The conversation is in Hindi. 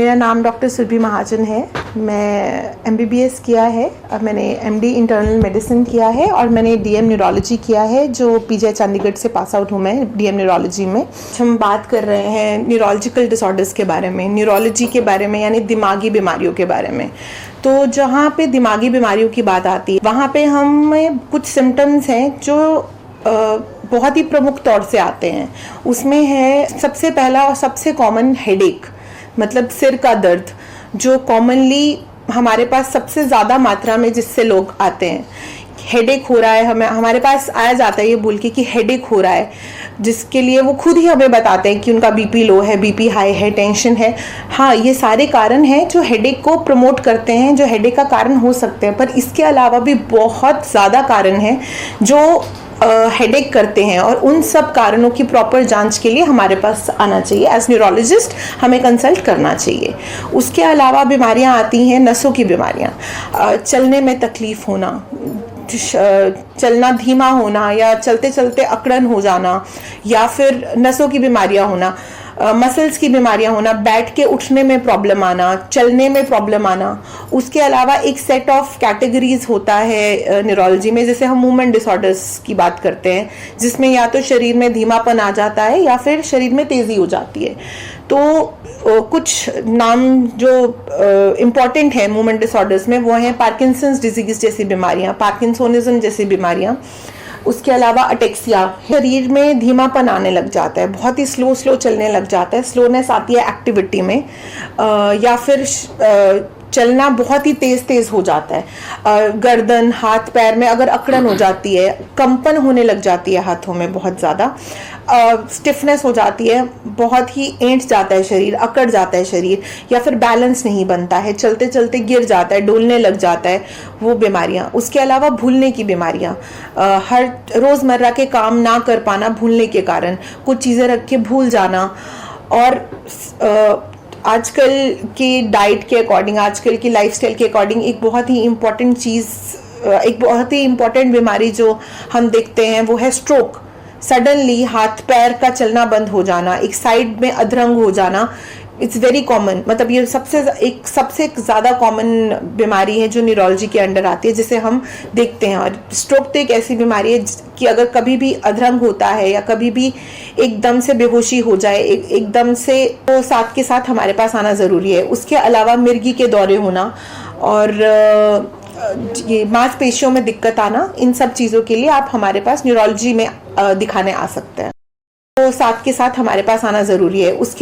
मेरा नाम डॉक्टर सुरभि महाजन है। मैं MBBS किया है, अब मैंने MD इंटरनल मेडिसिन किया है और मैंने DM न्यूरोलॉजी किया है, जो PGI चंडीगढ़ से पास आउट हूँ मैं DM न्यूरोलॉजी में। हम बात कर रहे हैं न्यूरोलॉजिकल डिसऑर्डर्स के बारे में, न्यूरोलॉजी के बारे में, यानी दिमागी बीमारियों के बारे में। तो जहाँ पे दिमागी बीमारियों की बात आती है वहाँ पे हमें कुछ सिम्टम्स हैं जो बहुत ही प्रमुख तौर से आते हैं। उसमें है सबसे पहला और सबसे कॉमन हेडेक, मतलब सिर का दर्द, जो कॉमनली हमारे पास सबसे ज़्यादा मात्रा में जिससे लोग आते हैं। हेडेक हो रहा है, हमारे पास आया जाता है ये बोल के कि हेडेक हो रहा है, जिसके लिए वो खुद ही हमें बताते हैं कि उनका BP लो है, BP हाई है, टेंशन है। हाँ, ये सारे कारण हैं जो हेडेक को प्रमोट करते हैं, जो हेडेक का कारण हो सकते हैं। पर इसके अलावा भी बहुत ज़्यादा कारण हैं जो हेडेक करते हैं, और उन सब कारणों की प्रॉपर जांच के लिए हमारे पास आना चाहिए। एज न्यूरोलॉजिस्ट हमें कंसल्ट करना चाहिए। उसके अलावा बीमारियां आती हैं, नसों की बीमारियां, चलने में तकलीफ होना, चलना धीमा होना, या चलते चलते अकड़न हो जाना, या फिर नसों की बीमारियां होना, मसल्स की बीमारियां होना, बैठ के उठने में प्रॉब्लम आना, चलने में प्रॉब्लम आना। उसके अलावा एक सेट ऑफ कैटेगरीज होता है न्यूरोलॉजी में, जैसे हम मूवमेंट डिसऑर्डर्स की बात करते हैं, जिसमें या तो शरीर में धीमापन आ जाता है या फिर शरीर में तेजी हो जाती है। तो कुछ नाम जो इम्पॉर्टेंट है मूवमेंट डिसऑर्डर्स में, वो हैं पार्किंसंस डिजीज जैसी बीमारियां, पार्किंसोनिज्म जैसी बीमारियां। उसके अलावा अटेक्सिया, शरीर में धीमापन आने लग जाता है, बहुत ही स्लो चलने लग जाता है, स्लोनेस आती है एक्टिविटी में, या फिर चलना बहुत ही तेज हो जाता है। गर्दन, हाथ पैर में अगर अकड़न हो जाती है, कंपन होने लग जाती है हाथों में बहुत ज़्यादा, स्टिफनेस हो जाती है, बहुत ही ऐंठ जाता है शरीर, अकड़ जाता है शरीर, या फिर बैलेंस नहीं बनता है, चलते चलते गिर जाता है, डोलने लग जाता है, वो बीमारियां। उसके अलावा भूलने की बीमारियां, हर रोज़मर्रा के काम ना कर पाना भूलने के कारण, कुछ चीज़ें रख के भूल जाना। और आजकल की डाइट के अकॉर्डिंग, आजकल की लाइफस्टाइल के अकॉर्डिंग एक बहुत ही इम्पॉर्टेंट चीज़, एक बहुत ही इम्पॉर्टेंट बीमारी जो हम देखते हैं वो है स्ट्रोक। सडनली हाथ पैर का चलना बंद हो जाना, एक साइड में अधरंग हो जाना, इट्स वेरी कॉमन। मतलब ये सबसे ज़्यादा कॉमन बीमारी है जो न्यूरोलॉजी के अंडर आती है, जिसे हम देखते हैं। और स्ट्रोक तो एक ऐसी बीमारी है कि अगर कभी भी अधरंग होता है या कभी भी एकदम से बेहोशी हो जाए, एकदम से, तो साथ के साथ हमारे पास आना ज़रूरी है। उसके अलावा मिर्गी के दौरे होना और ये मांसपेशियों में दिक्कत आना, इन सब चीज़ों के लिए आप हमारे पास न्यूरोलॉजी में दिखाने आ सकते हैं। तो साथ के साथ हमारे पास आना ज़रूरी है। उसके